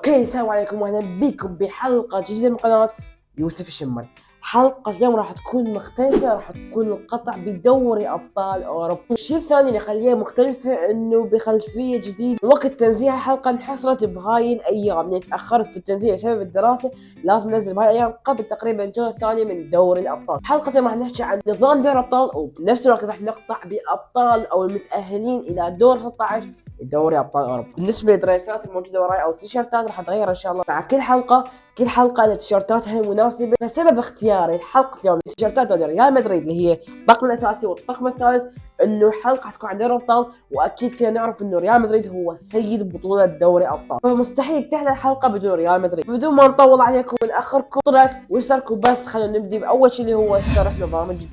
اوكي، السلام عليكم واهلا بكم بحلقة جديدة من قناة يوسف الشمال. حلقة اليوم راح تكون مختلفة، راح تكون القطع بدوري ابطال اوروبا. الشيء الثاني اللي يخليها مختلفة انه بخلفية جديدة. وقت تنزيل الحلقة انحصرت بهاي الايام، يعني تاخرت بالتنزيل بسبب الدراسة، لازم ننزل بهاي الايام قبل تقريبا الجولة الثانية من دوري الابطال. حلقة راح نحكي عن نظام دوري الابطال، وبنفس الوقت راح نقطع بابطال او المتأهلين الى دور 16 دوري ابطال اوروبا. بالنسبه للدريسات الموجوده وراي او التيشيرتات راح اتغير ان شاء الله مع كل حلقه التيشيرتات هي مناسبه. فسبب اختياري حلقه اليوم التيشيرتات ريال مدريد اللي هي الطقم الاساسي والطقم الثالث، انه حلقه حتكون عن دوري الابطال، واكيد كلنا نعرف انه ريال مدريد هو سيد بطوله دوري الابطال، فمستحيل تحلى الحلقه بدون ريال مدريد. بدون ما نطول عليكم وناخركم، واشتركوا بس. خلونا نبدي باول شيء اللي هو شرح نظام جديد.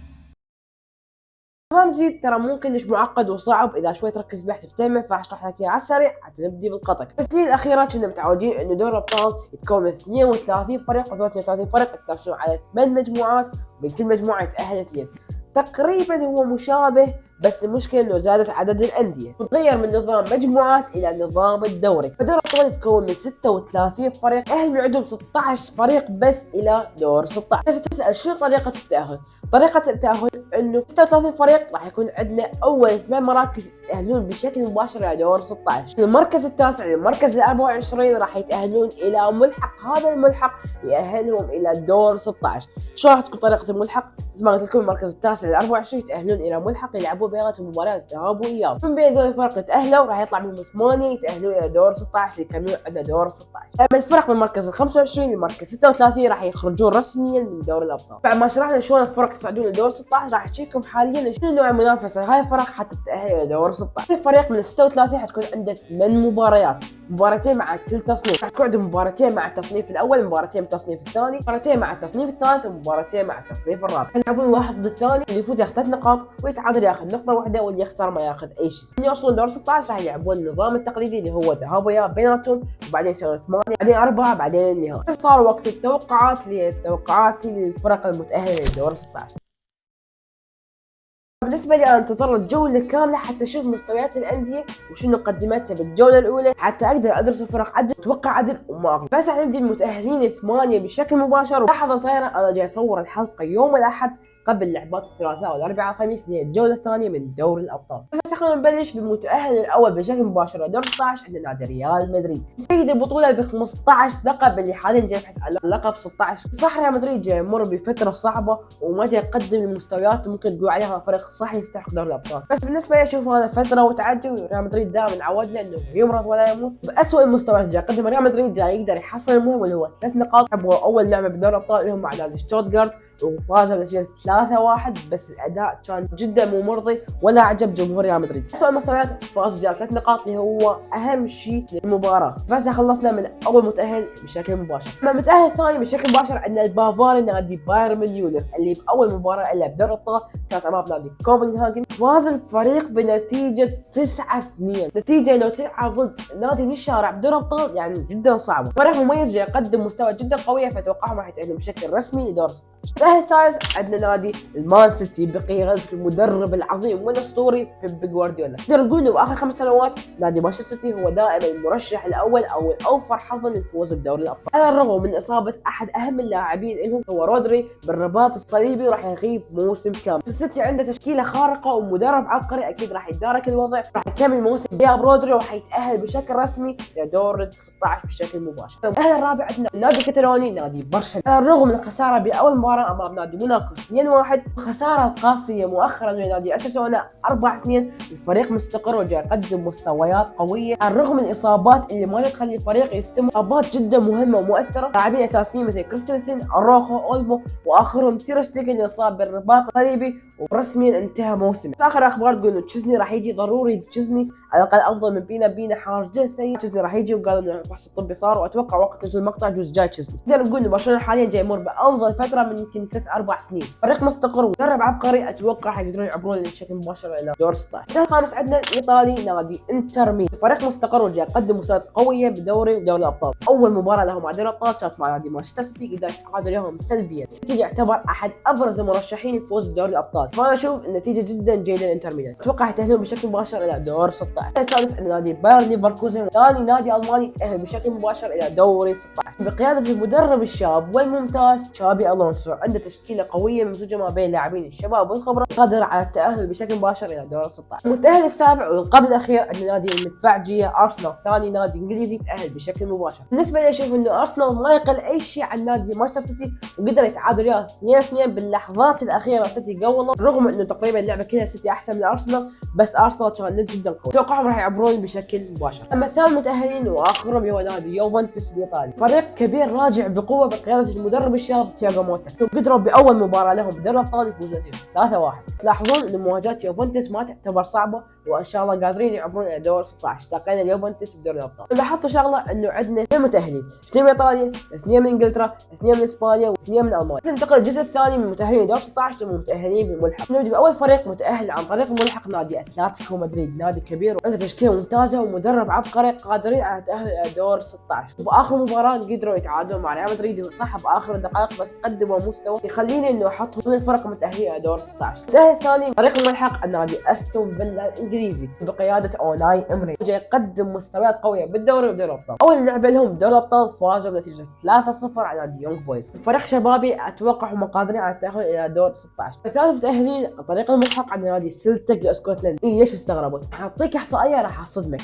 نظام جديد ترى ممكن مش معقد وصعب، اذا شوي تركز بيه حتفتهمه، فراح اشرح لك اياه على السريع حتى نبدي بالقطع. بالسنين الاخيره كنا متعودين انه دوري الابطال يتكون من 32 فريق، و 32 فريق يتنافسون على 8 مجموعات، ومن كل مجموعه يتاهل اثنين. تقريبا هو مشابه، بس المشكله انه زادت عدد الانديه، وتغير من نظام مجموعات الى نظام الدوري. فدوري الابطال يتكون من 36 فريق، اهل من عندهم 16 فريق بس الى دور 16. تسال شو طريقه التاهل؟ طريقة التأهل انه 36 فريق راح يكون عندنا اول 8 مراكز يتأهلون بشكل مباشر الى دور 16. المركز التاسع للمركز ال 24 راح يتأهلون الى ملحق، هذا الملحق يأهلهم الى دور 16. شو راح تكون طريقة الملحق؟ مثل ما قلت لكم المركز التاسع لل 24 يتأهلون الى ملحق يلعبوا بيناتهم مباريات ذهاب وإياب. من بين ذول الفرق يتأهلوا راح يطلع منهم 8 يتأهلون الى دور 16 ليكملون عندنا دور 16. اما الفرق من المركز ال 25 للمركز 36 راح يخرجون رسميا من دور الابطال. بعد ما شرحنا شلون الفرق يصعدون لدور 16 راح احكي لكم حاليا شنو نوع المنافسه هاي الفرق حتى تتاهل الى دور 16. كل فريق من ال 36 حتكون عنده 8 مباريات، مباراتين مع كل تصنيف. راح تكون عندهم مباراتين مع التصنيف الاول، مباراتين بالتصنيف الثاني، مباراتين مع التصنيف الثالث، ومباراتين مع التصنيف الرابع. يلعبون واحد ضد الثاني، اللي يفوز ياخذ 3 نقاط، ويتعادل ياخذ نقطه واحده، واللي يخسر ما ياخذ اي شيء. من يوصلون دور 16 راح يلعبون النظام التقليدي اللي هو ذهاب وإياب بيناتهم، وبعدين يصيرون 8، بعدين 4، بعدين النهائي. صار وقت التوقعات للفرق المتأهلة لدور 16. بالنسبة لي أنا انتظر الجولة كاملة حتى أشوف مستويات الأندية وشنو قدمتها بالجولة الأولى، حتى أقدر أدرس الفرق عدل وأتوقع عدل وما أغلط. بس راح نبدي المتأهلين 8 بشكل مباشر. ولحظة صايرة، أنا جاي أصور الحلقة يوم الأحد قبل لعبات الثلاثاء والاربعاء والخميس اللي هي الجوله الثانيه من دوري الابطال. بس خلينا نبلش بالمتاهل الاول بشكل مباشر لدور 16. عندنا نادي ريال مدريد، سيد البطوله ب 15 لقب، اللي حاليا جاي على لقب 16. صح ريال مدريد جاي يمر بفتره صعبه وما جاي يقدم المستويات ممكن تقول عليها فريق صح يستحق دوري الابطال، بس بالنسبه لي اشوف هذا فتره وتعدي. وريال مدريد دائما عودنا انه يمرض ولا يموت. باسوء المستويات جاي يقدم ريال مدريد، جاي يقدر يحصل المهم اللي هو 3 نقاط. لعبوا اول لعبه بدوري الابطال لهم مع نادي شتوتغارت وفازوا بنتيجه 3-1، بس الاداء كان جدا مو مرضي ولا عجب جمهور ريال مدريد. اسوء المستويات فاز جاب 3 نقاط اللي هو اهم شيء للمباراه. بس خلصنا من اول متاهل بشكل مباشر. اما المتاهل الثاني بشكل مباشر عندنا البافاري نادي بايرن ميونخ، اللي باول مباراه له بدوري الابطال كانت امام نادي كوبنهاجن. فاز الفريق بنتيجه 9-2، نتيجه لو تلعب ضد نادي من الشارع بدوري الابطال يعني جدا صعبه. فريق مميز جاي يقدم مستوى جدا قويه، فاتوقعهم راح يتاهلون بشكل رسمي لدور 16. المتأهل الثالث عندنا نادي المان سيتي بقيادة المدرب العظيم والاسطوري بيب جوارديولا. نقدر نقول انه باخر 5 سنوات نادي مانشستر سيتي هو دائما المرشح الاول او الاوفر حظا للفوز بدوري الابطال. على الرغم من اصابه احد اهم اللاعبين لهم هو رودري بالرباط الصليبي، راح يغيب موسم كامل. السيتي عنده تشكيله خارقه ومدرب عبقري، اكيد راح يتدارك الوضع، راح يكمل الموسم غياب رودري، وراح يتاهل بشكل رسمي لدور 16 بشكل مباشر. المتأهل الرابع عندنا النادي الكتالوني نادي برشلونه. على الرغم من الخساره باول مباراه امام نادي موناكو 2-1، الخساره القاسيه مؤخرا من نادي اساسونا 4-2، الفريق مستقر وجاي يقدم مستويات قويه على الرغم من الاصابات اللي ما تخلي الفريق يستمر. اصابات جدا مهمه ومؤثره، لاعبين اساسيين مثل كريستنسن، اروخو، اولمو، واخرهم تير شتيجن اللي اصاب بالرباط الصليبي ورسميا انتهى موسمه. اخر اخبار تقول انه تشيزني راح يجي، ضروري تشيزني على الاقل افضل من بينا حارجه سيء. تشيزني راح يجي، وقالوا انه الفحص الطبي صار، واتوقع وقت نزول المقطع جوز جاي تشيزني. نقدر نقول انه برشلونه حاليا جاي يمر بافضل فتره من يمكن 3-4 سنين. فريق مستقر ومدرب عبقري، اتوقع حيقدرون يعبرون بشكل مباشر الى دور 16. الخامس عندنا الايطالي نادي انتر ميلان، فريق مستقر وجاي يقدم مستويات قويه بدوري الابطال. اول مباراه لهم مع دوري الابطال كانت مع نادي مانشستر سيتي، قدر يتعادل لهم سلبيا. السيتي يعتبر احد ابرز المرشحين لفوز بدوري الابطال، ممتاز. فانا اشوف النتيجه جدا جيده للانتر ميلان، اتوقع يتاهلون بشكل مباشر الى دور 16. السادس عندنا نادي باير ليفركوزن، ثاني نادي الماني يتاهل بشكل مباشر الى دوري 16 بقياده المدرب الشاب والممتاز تشابي الونسو. عنده تشكيله قويه ممزوجه ما بين لاعبين الشباب والخبره، قادر على التاهل بشكل مباشر الى دور 16. المتاهل السابع والقبل الاخير عندنا نادي المدفعجيه ارسنال، ثاني نادي انجليزي يتاهل بشكل مباشر. بالنسبه لي اشوف انه ارسنال ما يقل اي شيء عن نادي مانشستر سيتي، وقدر يتعادل وياه 2-2 باللحظات الاخيره. سيتي قوله رغم انه تقريبا اللعبه كلها سيتي احسن من ارسنال، بس ارسنال كان جدا قوي، اتوقعهم راح يعبرون بشكل مباشر. اما ثاني متاهلين واخرهم اللي هو نادي يوفنتوس الايطالي، فريق كبير راجع بقوه بقياده المدرب الشاب تياغو موتا، قدروا باول مباراه لهم بدوري الابطال يفوزون 3-1. تلاحظون ان مواجهات يوفنتوس ما تعتبر صعبه، وان شاء الله قادرين يعبرون الى دور 16. تلقينا اليوفنتوس بدوري الابطال. لاحظتوا شغله انه عندنا 2 متاهلين، 2 من ايطاليا، 2 من انجلترا، 2 من اسبانيا، و2 من المانيا. ننتقل للجزء الثاني من متاهلين دور 16 ومتاهلين بالملحق. نبدا باول فريق متاهل عن طريق الملحق نادي اتلتيكو مدريد، نادي كبير وعنده تشكيله ممتازه ومدرب عبقري، قادرين على التاهل الى دور 16. وباخر مباراه قدروا يتعادلون مع ريال مدريد، صح باخر الدقائق، بس قدموا مستوى يخليني انه احطهم من الفرق المتاهلين الى دور 16. المتاهل الثاني فريق الملحق النادي استون فيلا الانجليزي بقياده اوناي امري، جاي يقدم مستويات قويه بالدوري ودوري الابطال. اول لعبه لهم بدوري الابطال فازوا بنتيجه 3-0 على نادي يونغ بويز، فريق شبابي اتوقع هم قادرين على التاهل الى دور 16. الثالث متاهلين عن طريق الملحق عند نادي سلتك الاسكتلندي. ليش استغربت؟ حاعطيك احصائيه راح اصدمك.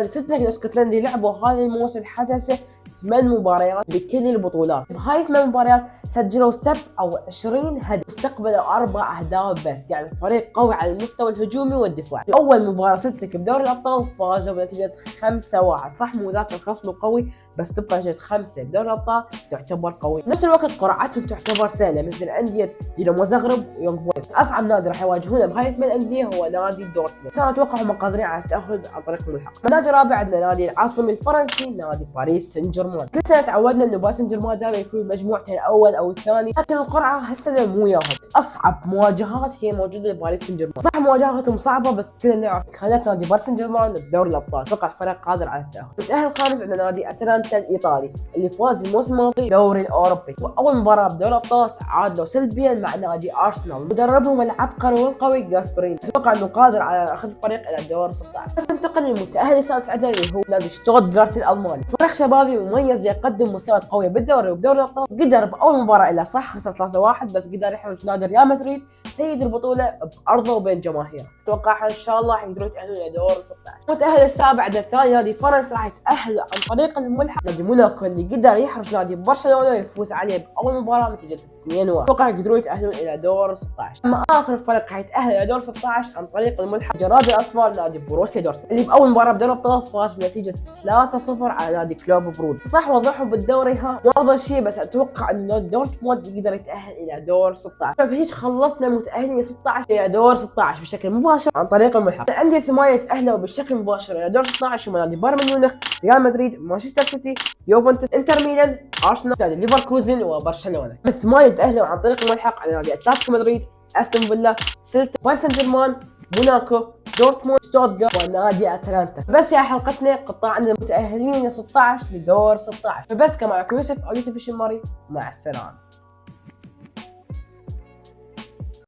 سلتك الاسكتلندي لعبوا هذا الموسم حدث 8 مباريات بكل البطولات، بهاي 8 مباريات سجلوا 7 أو 20 هدف، استقبلوا 4 أهداف بس، يعني فريق قوي على المستوى الهجومي والدفاعي. أول مباراة سلتك بدوري الأبطال فازوا بنتيجة 5-1، صح مو ذاك الخصم قوي، بس تبقى نتيجة 5 بدوري الأبطال تعتبر قوي. بنفس الوقت قرعتهم تعتبر سهلة مثل أندية دينامو زغرب ويونغ بويز. أصعب نادي راح يواجهونه بهاي 8 أندية هو نادي دورتموند، أنا أتوقع هم قادرين على التأهل عن طريق الملحق. النادي الرابع عندنا نادي العاصمي الفرنسي نادي باريس سان جيرمان. كل سنة تعودنا إنه باريس سان جيرمان دائما يكون مجموعته الأول أو الثاني، لكن القرعة هالسنة مو ياهم. أصعب مواجهات هي موجودة لباريس سان جيرمان، صح مواجهاتهم صعبة بس كلنا نعرف خلت نادي باريس سان جيرمان بدوري الأبطال، أتوقع فريق قادر على التأهل. المتأهل الخامس عندنا نادي أتلانتا الإيطالي اللي فاز الموسم الماضي دوري الأوروبي، وأول مباراة بدوري الأبطال تعادلوا سلبيا مع نادي أرسنال، مدربهم العبقري والقوي جاسبرين، أتوقع إنه قادر على أخذ الفريق إلى دور 16. بس ننتقل للمتأهل السادس عندنا اللي هو نادي شتوتغارت الألماني، فريق شبابي مميز يقدم مستويات قوية بالدوري وبدوري الأبطال، قدر بأول مباراة إلا صح خسر 3-1 بس قدر يحرج نادي ريال مدريد سيد البطولة بأرضه وبين جماهيره، أتوقع إن شاء الله يقدرون يتأهلون إلى دور 16. المتأهل السابع عندنا الثاني نادي فرنسا راح يتأهل عن طريق الملحق نادي موناكو اللي قدر يحرج نادي برشلونة ويفوز عليه بأول مباراة نتيجة 2-1، أتوقع يقدرون يتأهلون إلى دور 16. أما آخر فريق راح يتأهل إلى دور 16 عن طريق الملحق جراد الأصفر نادي بروسيا دورتموند اللي بأول مباراة بدوري الأبطال فاز بنتيجة 3-0 على نادي كلوب برود، صح وضحوا بالدوري ها مو أفضل شيء، بس أتوقع إنه نادي دورتموند يقدر يتأهل إلى دور 16. فبهيك خلصنا المتأهلين 16 إلى دور 16 بشكل مباشر عن طريق الملحق. عندي 8 تأهلوا بشكل مباشر إلى دور 16 هم نادي بايرن ميونخ، ريال مدريد، مانشستر سيتي، يوفنتوس، انتر ميلان، ارسنال، نادي ليفركوزن وبرشلونه. الثمانيه تاهلوا عن طريق الملحق على نادي اتلتيكو مدريد، استون فيلا، سلتا، باريس سان جيرمان، موناكو، دورتموند، شتوتغارت ونادي اتلانتا. بس يا حلقتنا قطاع عندنا متاهلين 16 لدور 16. فبس كان معكم يوسف او يوسف الشماري، مع السلامه.